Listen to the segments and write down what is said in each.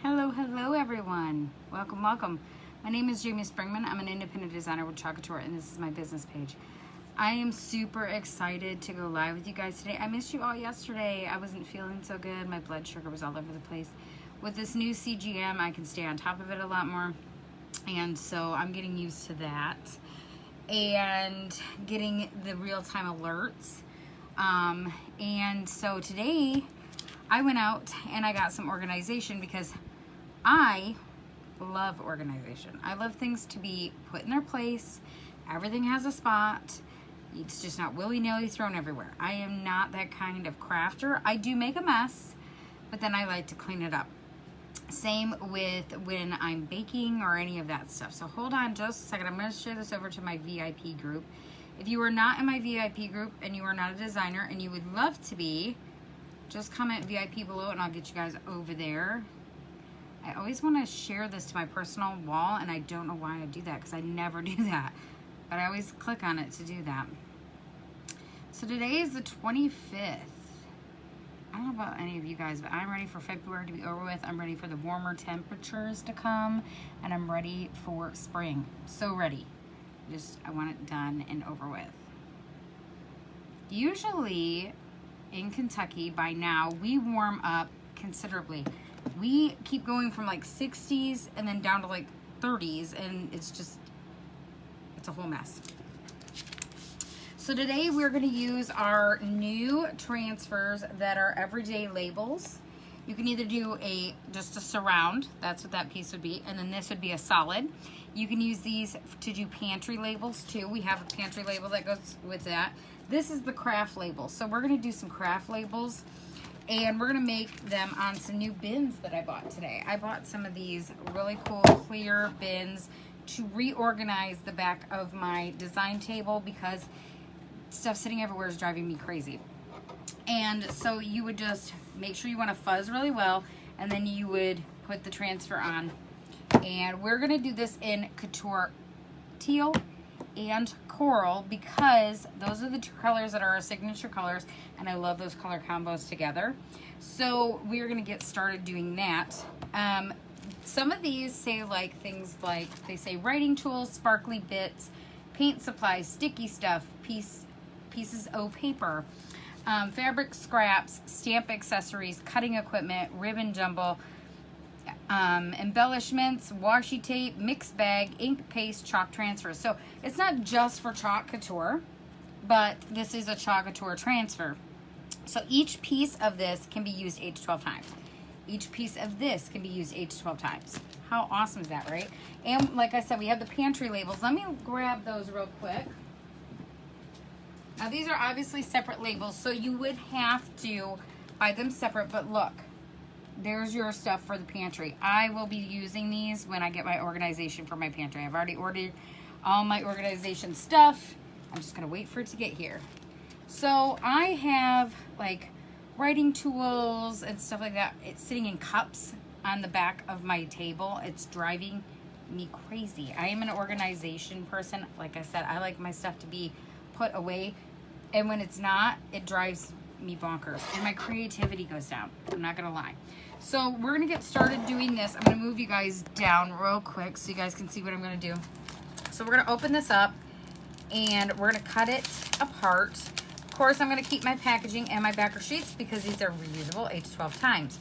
Hello everyone. Welcome. My name is Jamie Springman. I'm an independent designer with CHA Couture, and this is my business page. I am super excited to go live with you guys today. I missed you all yesterday. I wasn't feeling so good. My blood sugar was all over the place. With this new CGM, I can stay on top of it a lot more, and so I'm getting used to that and getting the real-time alerts. And so today I went out and I got some organization because I love organization. I love things to be put in their place. Everything has a spot. It's just not willy-nilly thrown everywhere. I am not that kind of crafter. I do make a mess, but then I like to clean it up. Same with when I'm baking or any of that stuff. So hold on just a second. I'm going to share this over to my VIP group. If you are not in my VIP group and you are not a designer and you would love to be, just comment VIP below and I'll get you guys over there. I always want to share this to my personal wall, and I don't know why I do that because I never do that. But I always click on it to do that. So today is the 25th. I don't know about any of you guys, but I'm ready for February to be over with. I'm ready for the warmer temperatures to come, and I'm ready for spring. So ready. I want it done and over with. Usually in Kentucky by now, we warm up considerably. We keep going from like 60s and then down to like 30s, and it's a whole mess. So today we're going to use our new transfers that are everyday labels. You can either do just a surround, that's what that piece would be, and then this would be a solid. You can use these to do pantry labels too. We have a pantry label that goes with that. This is the craft label. So we're going to do some craft labels, and we're going to make them on some new bins that I bought today. I bought some of these really cool clear bins to reorganize the back of my design table because stuff sitting everywhere is driving me crazy. And so you would just make sure you want to fuzz really well, and then you would put the transfer on. And we're going to do this in Couture Teal and Coral because those are the two colors that are our signature colors, and I love those color combos together. So we're going to get started doing that. Some of these say things like they say writing tools, sparkly bits, paint supplies, sticky stuff, pieces of paper, fabric scraps, stamp accessories, cutting equipment, ribbon jumble, embellishments, washi tape, mixed bag, ink, paste, chalk transfers. So it's not just for CHA Couture, but this is a CHA Couture transfer. So each piece of this can be used 8 to 12 times. Each piece of this can be used 8 to 12 times. How awesome is that, right? And like I said, we have the pantry labels. Let me grab those real quick. Now these are obviously separate labels, so you would have to buy them separate, but look, there's your stuff for the pantry. I will be using these when I get my organization for my pantry. I've already ordered all my organization stuff. I'm just gonna wait for it to get here. So I have like writing tools and stuff like that. It's sitting in cups on the back of my table. It's driving me crazy. I am an organization person. Like I said, I like my stuff to be put away, and when it's not, it drives me bonkers and my creativity goes down. I'm not gonna lie. So we're gonna get started doing this. I'm gonna move you guys down real quick so you guys can see what I'm gonna do. So we're gonna open this up and we're gonna cut it apart. Of course, I'm gonna keep my packaging and my backer sheets because these are reusable 8 to 12 times.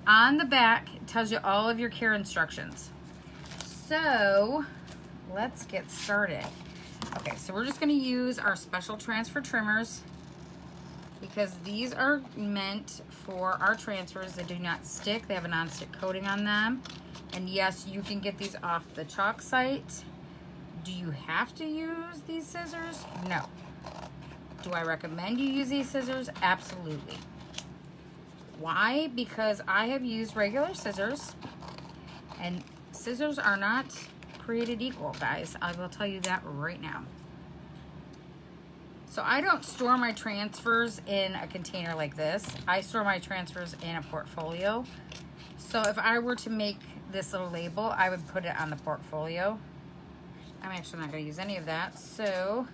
On the back, it tells you all of your care instructions. So let's get started. Okay, so we're just gonna use our special transfer trimmers because these are meant for our transfers that do not stick. They have a non-stick coating on them. And yes, you can get these off the chalk site. Do you have to use these scissors? No. Do I recommend you use these scissors? Absolutely. Why? Because I have used regular scissors, and scissors are not created equal, guys. I will tell you that right now. So I don't store my transfers in a container like this. I store my transfers in a portfolio. So if I were to make this little label, I would put it on the portfolio. I'm actually not going to use any of that. So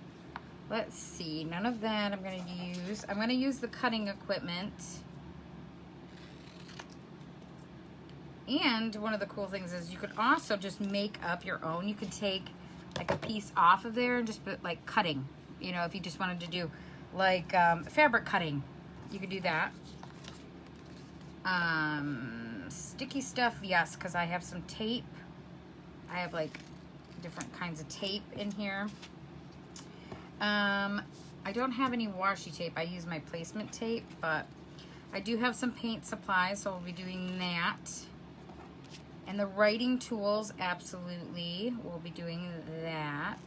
let's see. None of that I'm going to use. I'm going to use the cutting equipment. And one of the cool things is you could also just make up your own. You could take like a piece off of there and just put like cutting. You know, if you just wanted to do like fabric cutting, you could do that. Sticky stuff, yes, because I have some tape. I have like different kinds of tape in here. I don't have any washi tape. I use my placement tape, but I do have some paint supplies, so we'll be doing that. And the writing tools, absolutely, we'll be doing that.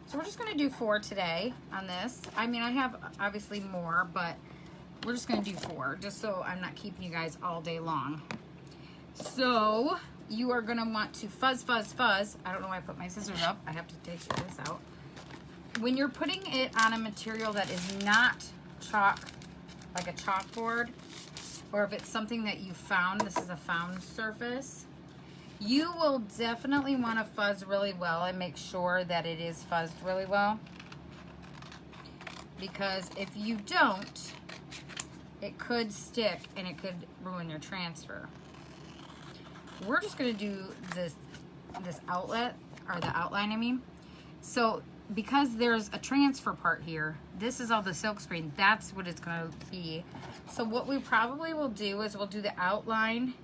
So we're just gonna do 4 today on this. I mean, I have obviously more, but we're just gonna do 4, just so I'm not keeping you guys all day long. So you are gonna want to fuzz, fuzz, fuzz. I don't know why I put my scissors up. I have to take this out. When you're putting it on a material that is not chalk, like a chalkboard, or if it's something that you found, this is a found surface, you will definitely want to fuzz really well and make sure that it is fuzzed really well. Because if you don't, it could stick and it could ruin your transfer. We're just going to do this outlet, or the outline, I mean. So because there's a transfer part here, this is all the silk screen, that's what it's going to be. So what we probably will do is we'll do the outline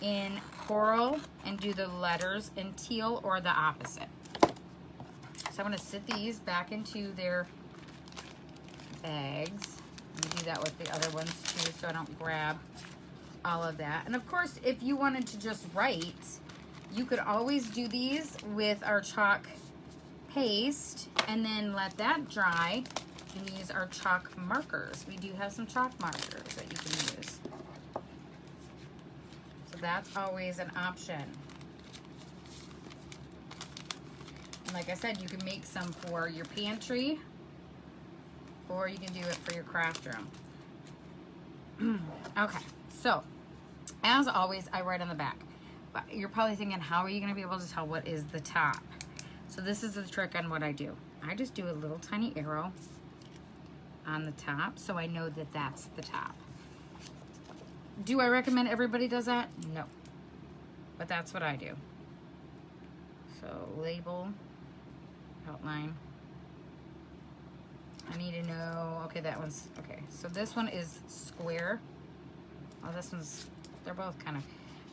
in coral and do the letters in teal, or the opposite. So I'm going to sit these back into their bags. And do that with the other ones too, so I don't grab all of that. And of course, if you wanted to just write, you could always do these with our chalk paste and then let that dry and use our chalk markers. We do have some chalk markers that you can use. So that's always an option. And like I said, you can make some for your pantry, or you can do it for your craft room. Okay, so as always, I write on the back. But you're probably thinking, how are you going to be able to tell what is the top? So this is the trick on what I do. I just do a little tiny arrow on the top, so I know that that's the top. Do I recommend everybody does that? No. But that's what I do. So label, outline. I need to know, okay, that one's, okay. So this one is square. Oh, this one's, they're both kind of,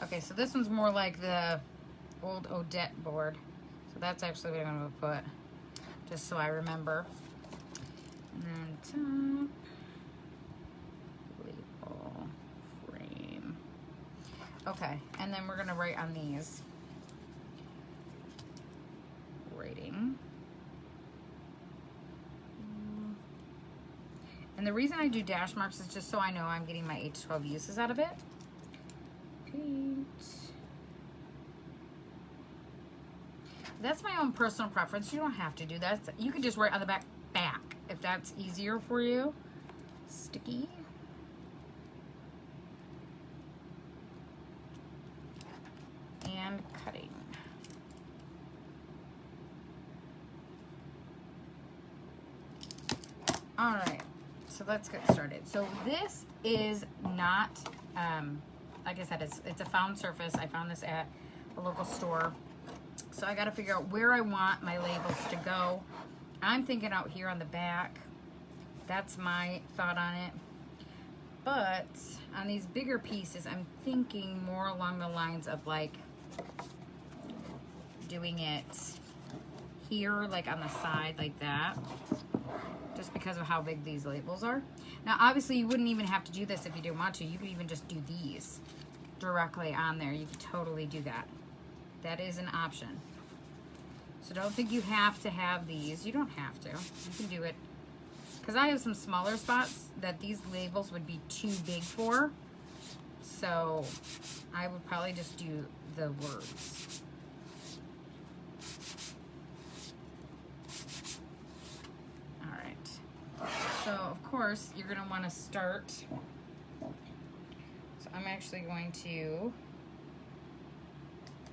okay, so this one's more like the old Odette board. So that's actually what I'm going to put, just so I remember. And then top, label, frame. Okay, and then we're going to write on these. Rating. And the reason I do dash marks is just so I know I'm getting my 8 to 12 uses out of it. Paint. That's my own personal preference. You don't have to do that. You can just write on the back if that's easier for you. Sticky. And cutting. All right. So let's get started. So this is not, like I said, it's a found surface. I found this at a local store. So I got to figure out where I want my labels to go. I'm thinking out here on the back. That's my thought on it. But on these bigger pieces, I'm thinking more along the lines of like doing it here, like on the side like that. Just because of how big these labels are. Now, obviously, you wouldn't even have to do this if you didn't want to. You could even just do these directly on there. You could totally do that. That is an option. So don't think you have to have these. You don't have to. You can do it. Because I have some smaller spots that these labels would be too big for. So I would probably just do the words. So, of course, you're going to want to start. So I'm actually going to,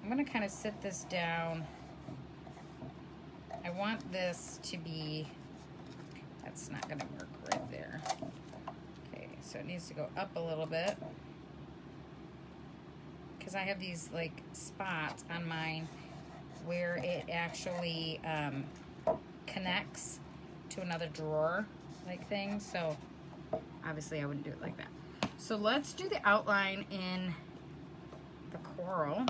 I'm going to kind of sit this down. I want this to be, that's not going to work right there. Okay, so it needs to go up a little bit. because I have these like spots on mine where it actually connects to another drawer like thing. So obviously I wouldn't do it like that. So let's do the outline in the coral.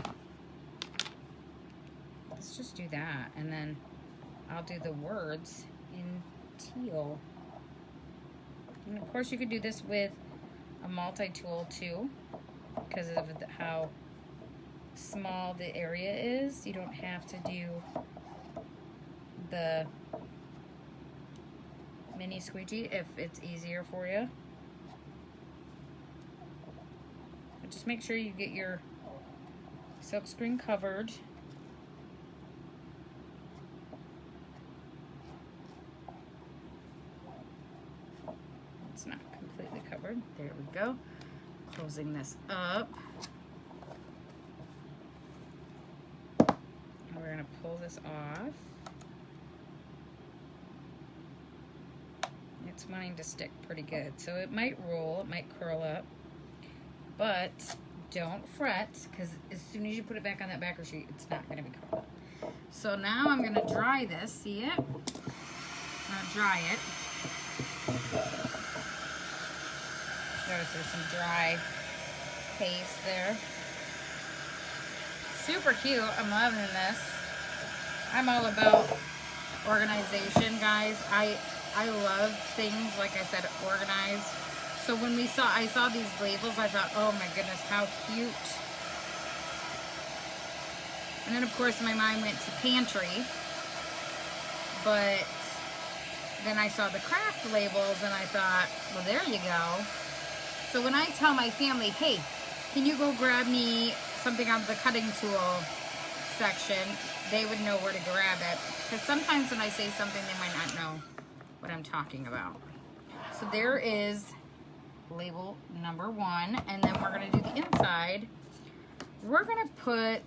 Let's just do that, and then I'll do the words in teal. And of course you could do this with a multi-tool too, because of how small the area is. You don't have to do the mini squeegee if it's easier for you. But just make sure you get your silk screen covered. It's not completely covered. There we go. Closing this up. And we're going to pull this off. It's wanting to stick pretty good. So it might roll, it might curl up. But don't fret, because as soon as you put it back on that backer sheet, it's not going to be curled up. So now I'm going to dry this. See it? I'm going to dry it. Notice there's some dry paste there. Super cute. I'm loving this. I'm all about organization, guys. I love things, like I said, organized. So when I saw these labels, I thought, oh my goodness, how cute. And then of course my mind went to pantry, but then I saw the craft labels and I thought, well, there you go. So when I tell my family, hey, can you go grab me something out of the cutting tool section, they would know where to grab it. Because sometimes when I say something, they might not know what I'm talking about. So there is label number 1. And then we're going to do the inside. We're going to put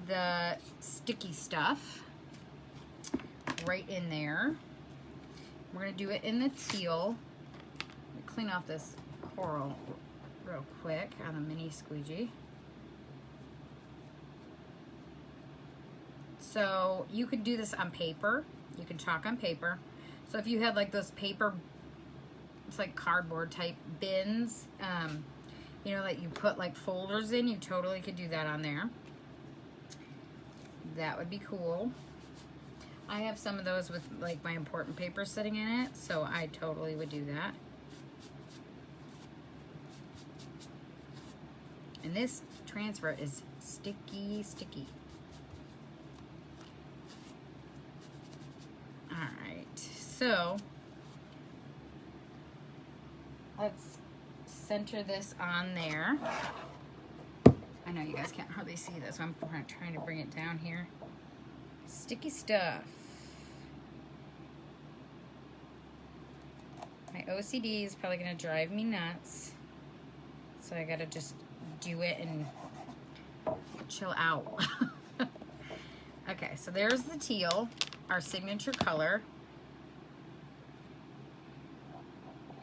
the sticky stuff right in there. We're going to do it in the teal. Clean off this coral real quick on a mini squeegee. So you could do this on paper. You can chalk on paper. So if you had like those paper, it's like cardboard type bins, you know, that you put like folders in, you totally could do that on there. That would be cool. I have some of those with like my important papers sitting in it, so I totally would do that. And this transfer is sticky, sticky. All right, so let's center this on there. I know you guys can't hardly see this, so I'm trying to bring it down here. Sticky stuff. My OCD is probably gonna drive me nuts, so I gotta just do it and chill out. Okay, so there's the teal, our signature color.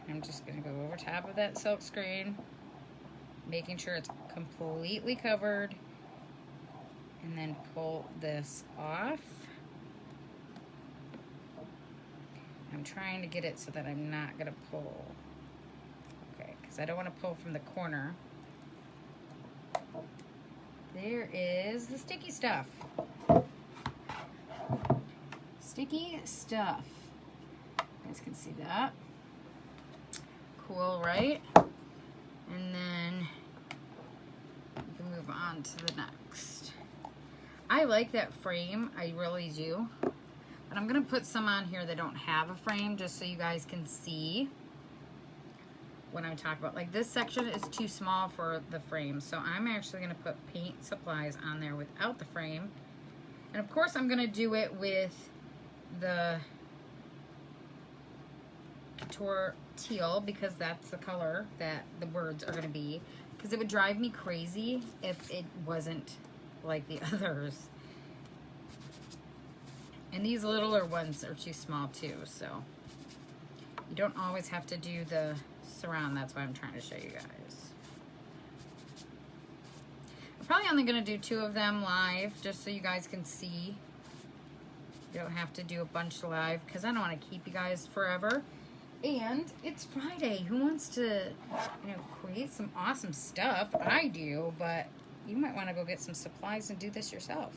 I'm just gonna go over top of that silk screen, making sure it's completely covered, and then pull this off. I'm trying to get it so that I'm not gonna pull. Okay, because I don't want to pull from the corner. There is the sticky stuff. Sticky stuff. You guys can see that. Cool, right? And then we can move on to the next. I like that frame, I really do. But I'm gonna put some on here that don't have a frame just so you guys can see what I'm talking about. Like this section is too small for the frame, so I'm actually gonna put paint supplies on there without the frame. And of course I'm gonna do it with the Couture Teal because that's the color that the words are gonna be, because it would drive me crazy if it wasn't like the others. And these littler ones are too small too, so you don't always have to do the surround. That's why I'm trying to show you guys. Probably only going to do 2 of them live just so you guys can see. You don't have to do a bunch live because I don't want to keep you guys forever. And it's Friday. Who wants to, create some awesome stuff? I do, but you might want to go get some supplies and do this yourself.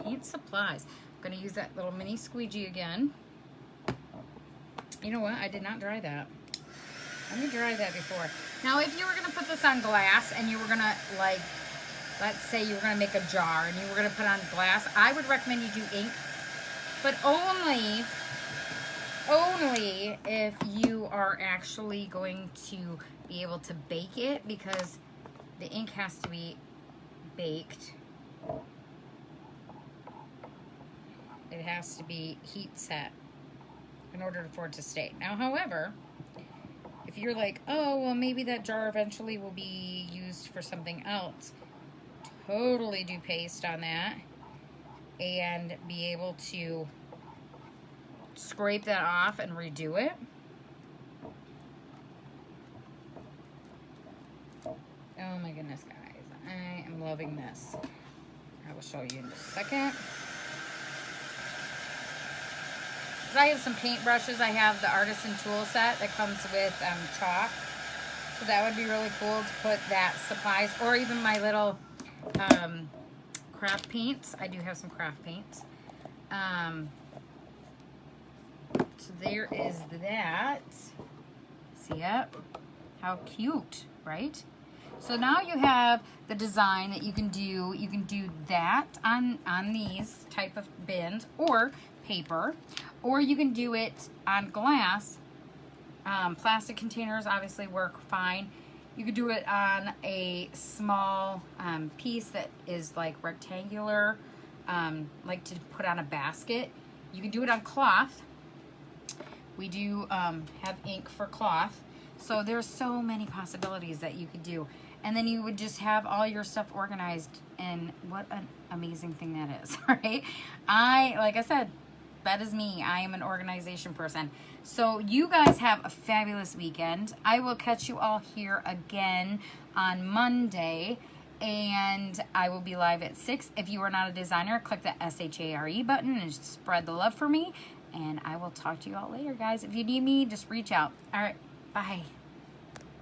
Paint supplies. I'm going to use that little mini squeegee again. You know what? I did not dry that. Let me dry that before. Now, if you were going to put this on glass and you were going to, like, let's say you were going to make a jar and you were going to put it on glass, I would recommend you do ink, but only if you are actually going to be able to bake it, because the ink has to be baked. It has to be heat set in order for it to stay. Now, however, if you're like, oh, well, maybe that jar eventually will be used for something else, totally do paste on that and be able to scrape that off and redo it. Oh my goodness, guys. I am loving this. I will show you in just a second. I have some paint brushes. I have the Artisan tool set that comes with chalk. So that would be really cool to put that supplies, or even my little craft paints. I do have some craft paints. So there is that. See it? How cute, right? So now you have the design that you can do. You can do that on these type of bins or paper, or you can do it on glass. Plastic containers obviously work fine. You could do it on a small piece that is like rectangular, like to put on a basket. You can do it on cloth. We do have ink for cloth. So there's so many possibilities that you could do. And then you would just have all your stuff organized, and what an amazing thing that is, right? Like I said, that is me. I am an organization person. So you guys have a fabulous weekend. I will catch you all here again on Monday, and I will be live at 6. If you are not a designer, click the SHARE button and spread the love for me. And I will talk to you all later, guys. If you need me, just reach out. All right, bye.